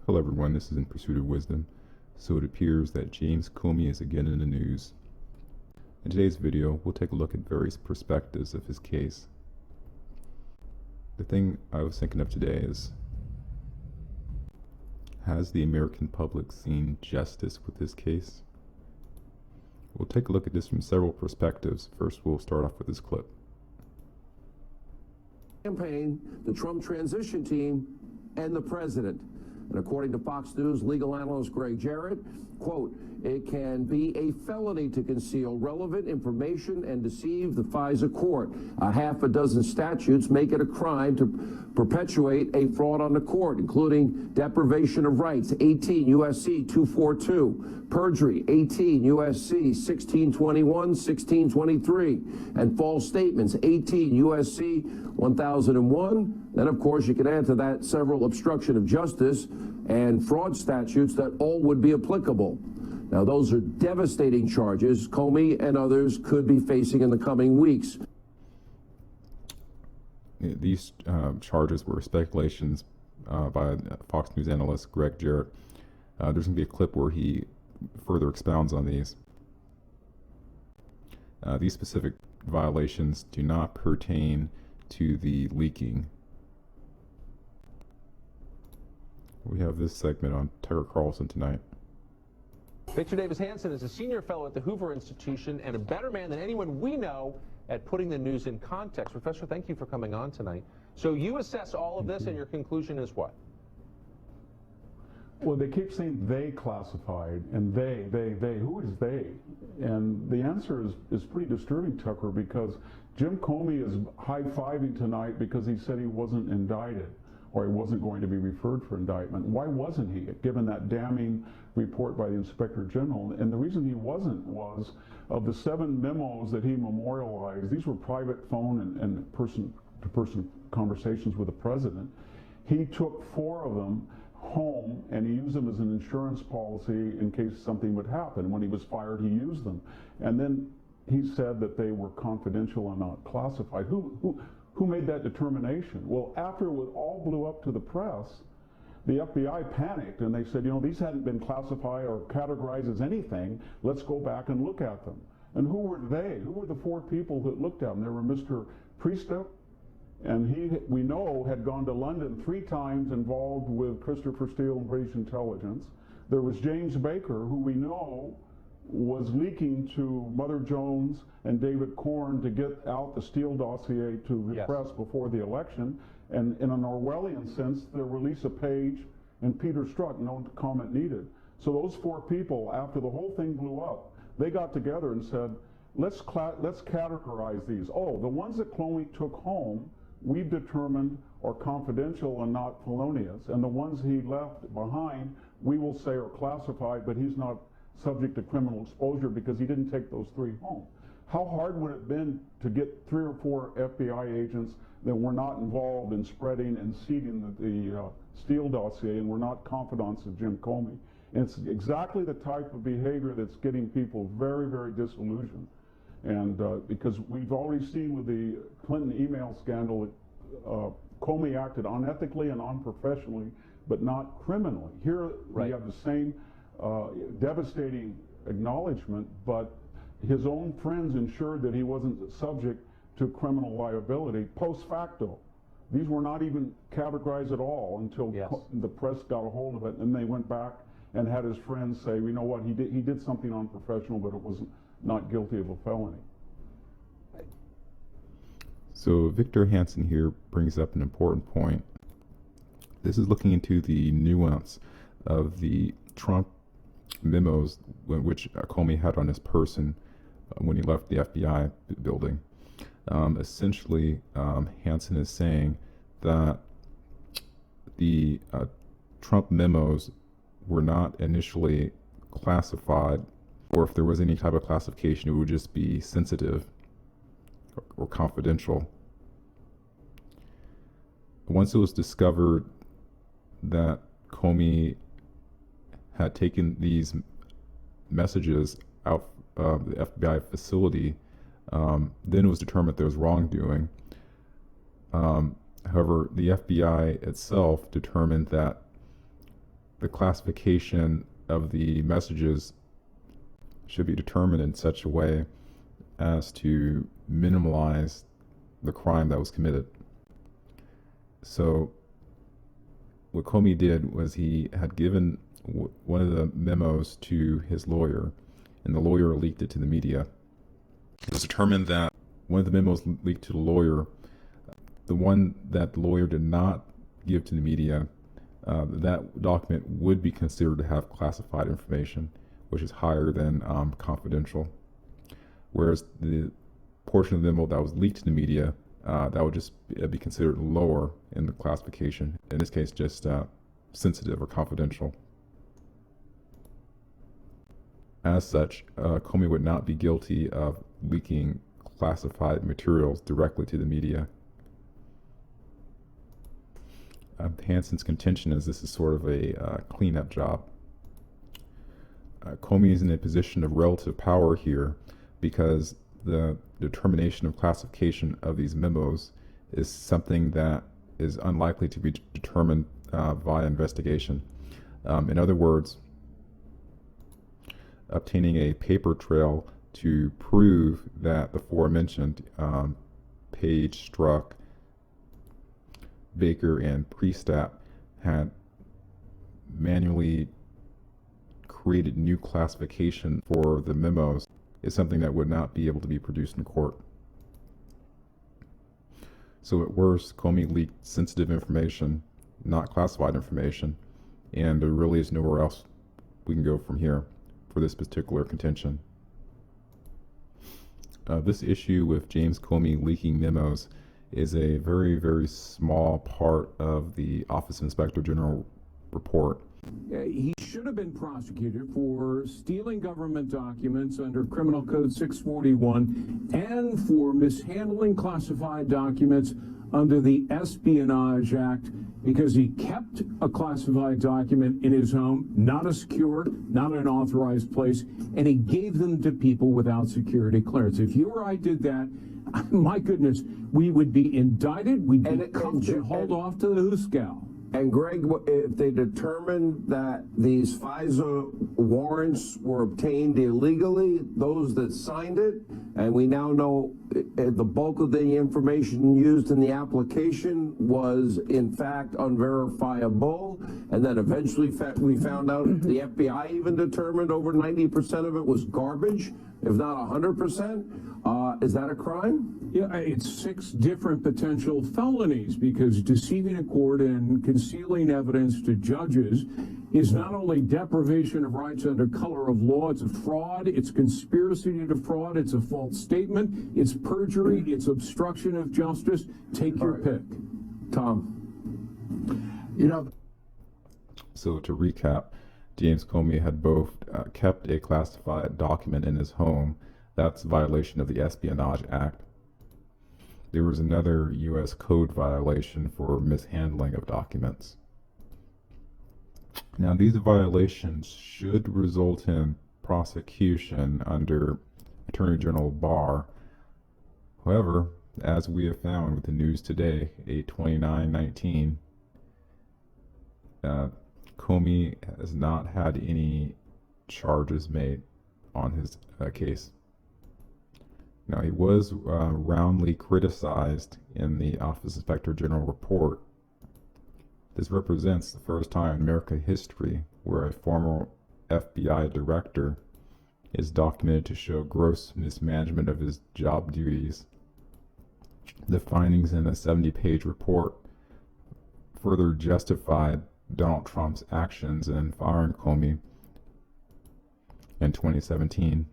Hello everyone, this is In Pursuit of Wisdom. So it appears that James Comey is again in the news. In today's video, we'll take a look at various perspectives of his case. The thing I was thinking of today is, has the American public seen justice with this case? We'll take a look at this from several perspectives. First, we'll start off with this clip. Campaign, the Trump transition team, and the president. And according to Fox News legal analyst Greg Jarrett, quote, it can be a felony to conceal relevant information and deceive the FISA court. A half a dozen statutes make it a crime to perpetuate a fraud on the court, including deprivation of rights, 18 U.S.C. 242, perjury, 18 U.S.C. 1621, 1623, and false statements, 18 U.S.C. 1001. Then, of course, you can add to that several obstruction of justice and fraud statutes that all would be applicable. Now, those are devastating charges Comey and others could be facing in the coming weeks. These charges were speculations by Fox News analyst Greg Jarrett. There's going to be a clip where he further expounds on these. These specific violations do not pertain to the leaking. We have this segment on Tucker Carlson tonight. Victor Davis Hanson is a senior fellow at the Hoover Institution and a better man than anyone we know at putting the news in context. Professor, thank you for coming on tonight. So you assess all of this and your conclusion is what? Well, they keep saying they classified, and they. Who is they? And the answer is pretty disturbing, Tucker, because Jim Comey is high-fiving tonight because he said he wasn't indicted, or he wasn't going to be referred for indictment. Why wasn't he, given that damning report by the Inspector General? And the reason he wasn't was, of the 7 memos that he memorialized, these were private phone and person-to-person conversations with the president. He took 4 of them home and he used them as an insurance policy in case something would happen. When he was fired, he used them. And then he said that they were confidential and not classified. Who made that determination? Well, after it all blew up to the press, the FBI panicked and they said, you know, these hadn't been classified or categorized as anything. Let's go back and look at them. And who were they? Who were the 4 people that looked at them? There were Mr. Priestep, and he, we know, had gone to London 3 times involved with Christopher Steele and British intelligence. There was James Baker, who we know was leaking to Mother Jones and David Corn to get out the Steele dossier to the press before the election. And in an Orwellian sense, there were Lisa Page and Peter Strzok, no comment needed. So those 4 people, after the whole thing blew up, they got together and said, let's categorize these. Oh, the ones that Comey took home, we've determined are confidential and not felonious. And the ones he left behind, we will say are classified, but he's not subject to criminal exposure because he didn't take those 3 home. How hard would it have been to get 3 or 4 FBI agents that were not involved in spreading and seeding the Steele dossier and were not confidants of Jim Comey? And it's exactly the type of behavior that's getting people very, very disillusioned. And because we've already seen with the Clinton email scandal that Comey acted unethically and unprofessionally, but not criminally. Here we have the same devastating acknowledgement, but his own friends ensured that he wasn't subject to criminal liability post facto. These were not even categorized at all until the press got a hold of it, and they went back and had his friends say, you know what, he did something unprofessional, but it was not guilty of a felony. So Victor Hanson here brings up an important point. This is looking into the nuance of the Trump memos which Comey had on his person when he left the FBI building. Essentially, Hanson is saying that the Trump memos were not initially classified, or if there was any type of classification, it would just be sensitive or confidential. Once it was discovered that Comey had taken these messages out of the FBI facility, then it was determined there was wrongdoing. However, the FBI itself determined that the classification of the messages should be determined in such a way as to minimize the crime that was committed. So what Comey did was he had given one of the memos to his lawyer, and the lawyer leaked it to the media. It was determined that one of the memos leaked to the lawyer, the one that the lawyer did not give to the media, that document would be considered to have classified information, which is higher than confidential. Whereas the portion of the memo that was leaked to the media, that would just be considered lower in the classification. In this case, just sensitive or confidential. As such, Comey would not be guilty of leaking classified materials directly to the media. Hanson's contention is this is sort of a cleanup job. Comey is in a position of relative power here because the determination of classification of these memos is something that is unlikely to be determined via investigation. In other words, obtaining a paper trail to prove that the aforementioned Page, Strzok, Baker, and Priestap had manually created new classification for the memos is something that would not be able to be produced in court. So at worst, Comey leaked sensitive information, not classified information, and there really is nowhere else we can go from here for this particular contention. This issue with James Comey leaking memos is a very, very small part of the Office of Inspector General report. He should have been prosecuted for stealing government documents under Criminal Code 641 and for mishandling classified documents under the Espionage Act because he kept a classified document in his home, not a secure, not an authorized place, and he gave them to people without security clearance. If you or I did that, my goodness, we would be indicted, we'd be cuffed and hauled off to the Hooskow. And Greg, if they determined that these FISA warrants were obtained illegally, those that signed it, and we now know the bulk of the information used in the application was in fact unverifiable, and then eventually we found out the FBI even determined over 90% of it was garbage, if not 100%. Is that a crime? Yeah, it's 6 different potential felonies because deceiving a court and concealing evidence to judges is not only deprivation of rights under color of law, it's a fraud, it's conspiracy to defraud, it's a false statement, it's perjury, it's obstruction of justice. Take your pick. Tom. So to recap, James Comey had both kept a classified document in his home. That's a violation of the Espionage Act. There was another U.S. code violation for mishandling of documents. Now, these violations should result in prosecution under Attorney General Barr. However, as we have found with the news today, 8/29/19, Comey has not had any charges made on his case. Now, he was roundly criticized in the Office Inspector General report. This represents the first time in American history where a former FBI director is documented to show gross mismanagement of his job duties. The findings in a 70-page report further justified Donald Trump's actions in firing Comey in 2017.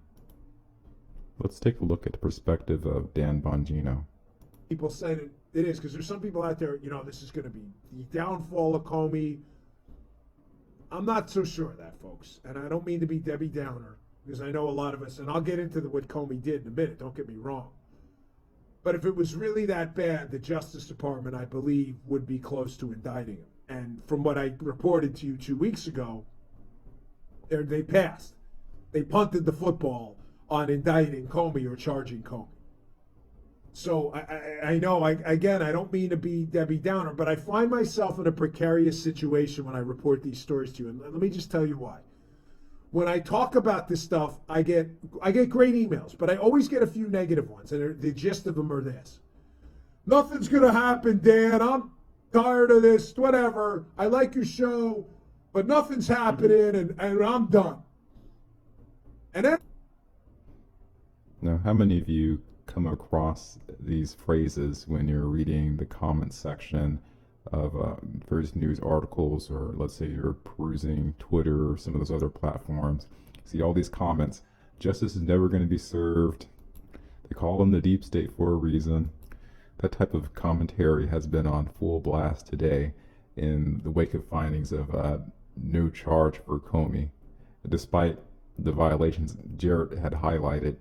Let's take a look at the perspective of Dan Bongino. People say that it is, because there's some people out there, this is going to be the downfall of Comey. I'm not so sure of that, folks. And I don't mean to be Debbie Downer, because I know a lot of us, and I'll get into what Comey did in a minute, don't get me wrong. But if it was really that bad, the Justice Department, I believe, would be close to indicting him. And from what I reported to you 2 weeks ago, they passed. They punted the football on indicting Comey or charging Comey. So I know, again, I don't mean to be Debbie Downer, but I find myself in a precarious situation when I report these stories to you. And let me just tell you why. When I talk about this stuff, I get great emails, but I always get a few negative ones, and the gist of them are this: nothing's gonna happen, Dan. I'm tired of this. Whatever. I like your show, but nothing's happening, and I'm done. And then, Now, how many of you come across these phrases when you're reading the comment section of various news articles, or let's say you're perusing Twitter or some of those other platforms? See all these comments: justice is never going to be served. They call them the deep state for a reason. That type of commentary has been on full blast today in the wake of findings of no charge for Comey, despite the violations Jarrett had highlighted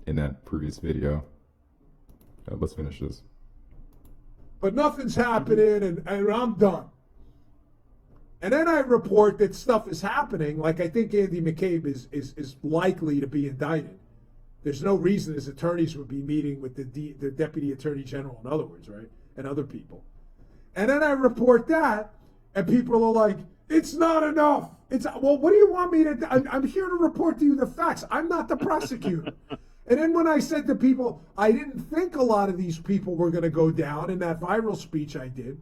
in that previous video. Let's finish this. but nothing's happening, and I'm done. And then I report that stuff is happening, like I think Andy McCabe is likely to be indicted. There's no reason his attorneys would be meeting with the Deputy Attorney General, in other words, right? And other people. And then I report that, and people are like, it's not enough. Well, what do you want me to do? I'm here to report to you the facts. I'm not the prosecutor. And then when I said to people, I didn't think a lot of these people were going to go down in that viral speech I did,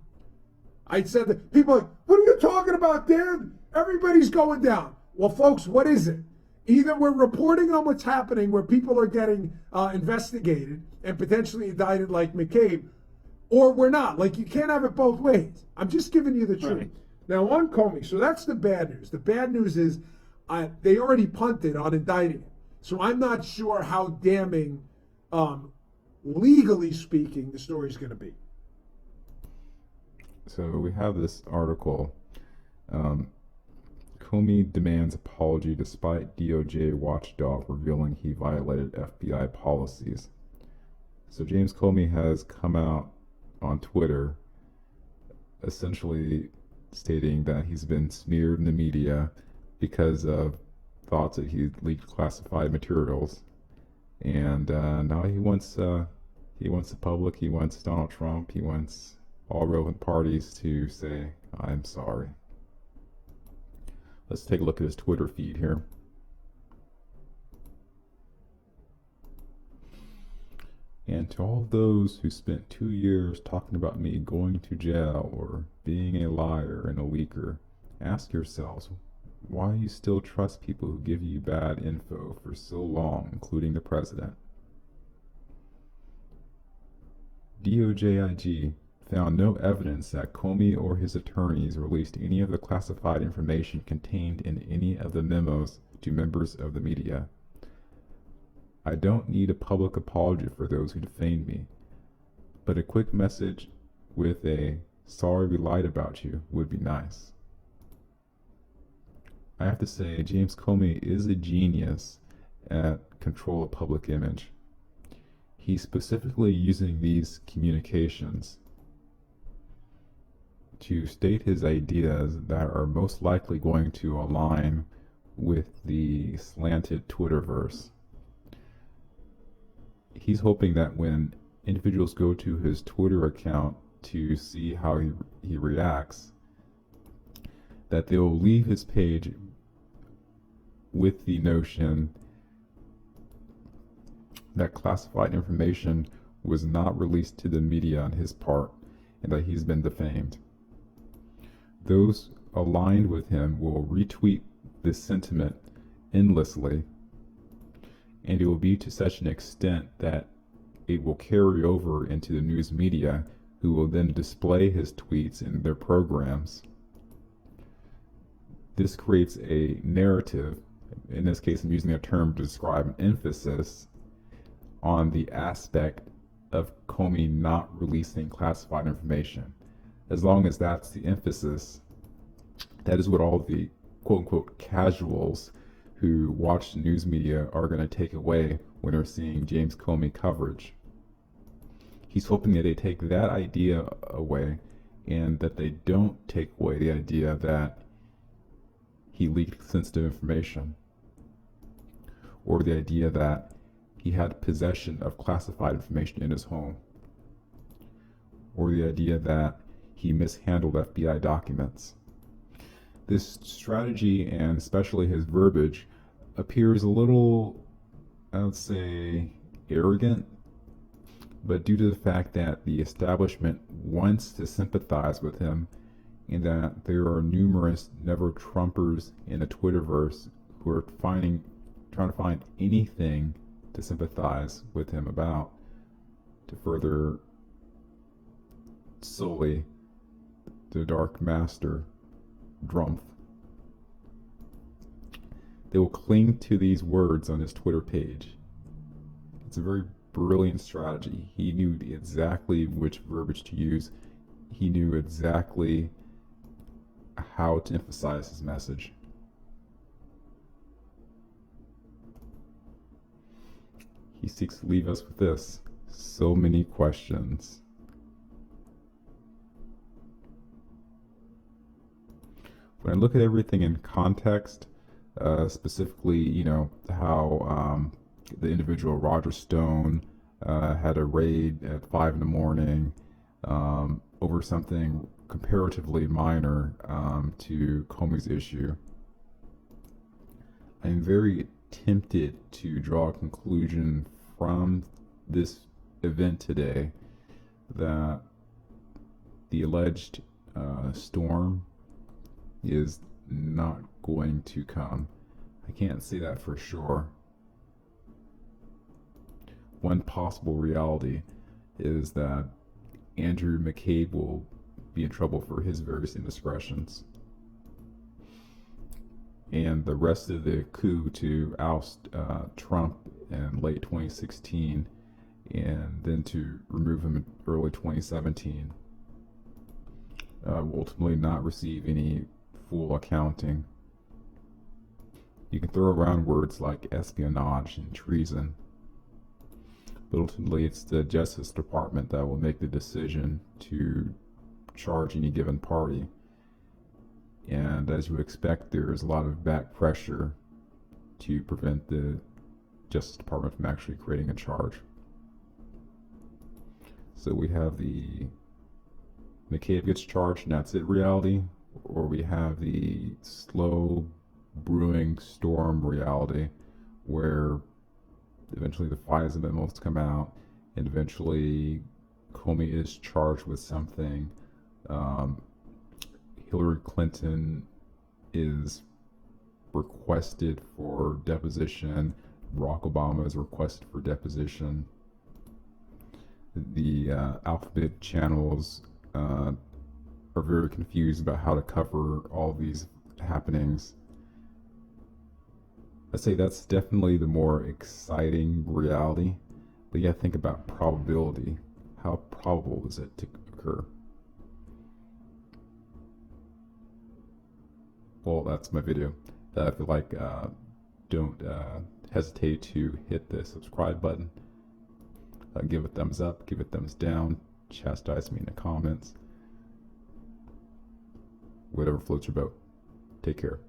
I said that people are like, what are you talking about, Dan? Everybody's going down. Well, folks, what is it? Either we're reporting on what's happening where people are getting investigated and potentially indicted like McCabe, or we're not. Like, you can't have it both ways. I'm just giving you the truth. Right. Now, on Comey, so that's the bad news. The bad news is they already punted on indicting him. So I'm not sure how damning, legally speaking, the story's going to be. So we have this article. Comey demands apology despite DOJ watchdog revealing he violated FBI policies. So James Comey has come out on Twitter essentially stating that he's been smeared in the media because of thoughts that he leaked classified materials, and now he wants the public, he wants Donald Trump, he wants all relevant parties to say, I'm sorry. Let's take a look at his Twitter feed here. And to all those who spent 2 years talking about me going to jail or being a liar and a leaker, ask yourselves, why you still trust people who give you bad info for so long, including the president. DOJIG found no evidence that Comey or his attorneys released any of the classified information contained in any of the memos to members of the media. I don't need a public apology for those who defamed me, but a quick message with a sorry we lied about you would be nice. I have to say, James Comey is a genius at control of public image. He's specifically using these communications to state his ideas that are most likely going to align with the slanted Twitterverse. He's hoping that when individuals go to his Twitter account to see how he reacts, that they'll leave his page with the notion that classified information was not released to the media on his part and that he's been defamed. Those aligned with him will retweet this sentiment endlessly, and it will be to such an extent that it will carry over into the news media, who will then display his tweets in their programs. This creates a narrative. In this case, I'm using a term to describe an emphasis on the aspect of Comey not releasing classified information. As long as that's the emphasis, that is what all the quote-unquote casuals who watch the news media are going to take away when they're seeing James Comey coverage. He's hoping that they take that idea away and that they don't take away the idea that he leaked sensitive information, or the idea that he had possession of classified information in his home, or the idea that he mishandled FBI documents. This strategy, and especially his verbiage, appears a little, I would say, arrogant, but due to the fact that the establishment wants to sympathize with him, and that there are numerous never-Trumpers in the Twitterverse who are trying to find anything to sympathize with him about, to further sully the Dark Master, Drumpf. They will cling to these words on his Twitter page. It's a very brilliant strategy. He knew exactly which verbiage to use. He knew exactly how to emphasize his message. He seeks to leave us with this: so many questions. When I look at everything in context, specifically, how the individual Roger Stone had a raid at 5 in the morning over something comparatively minor to Comey's issue, I'm very tempted to draw a conclusion from this event today that the alleged storm is not going to come. I can't say that for sure. One possible reality is that Andrew McCabe will be in trouble for his various indiscretions, and the rest of the coup to oust Trump in late 2016 and then to remove him in early 2017 will ultimately not receive any full accounting. You can throw around words like espionage and treason, but ultimately it's the Justice Department that will make the decision to charge any given party. And as you would expect, there's a lot of back pressure to prevent the Justice Department from actually creating a charge. So we have the McCabe gets charged and that's it reality, or we have the slow brewing storm reality where eventually the FISA memos come out and eventually Comey is charged with something. Hillary Clinton is requested for deposition. Barack Obama is requested for deposition. The alphabet channels are very confused about how to cover all these happenings. I'd say that's definitely the more exciting reality, but you gotta think about probability. How probable is it to occur? Well, that's my video. If you like, don't hesitate to hit the subscribe button. Give a thumbs up, give a thumbs down, chastise me in the comments. Whatever floats your boat. Take care.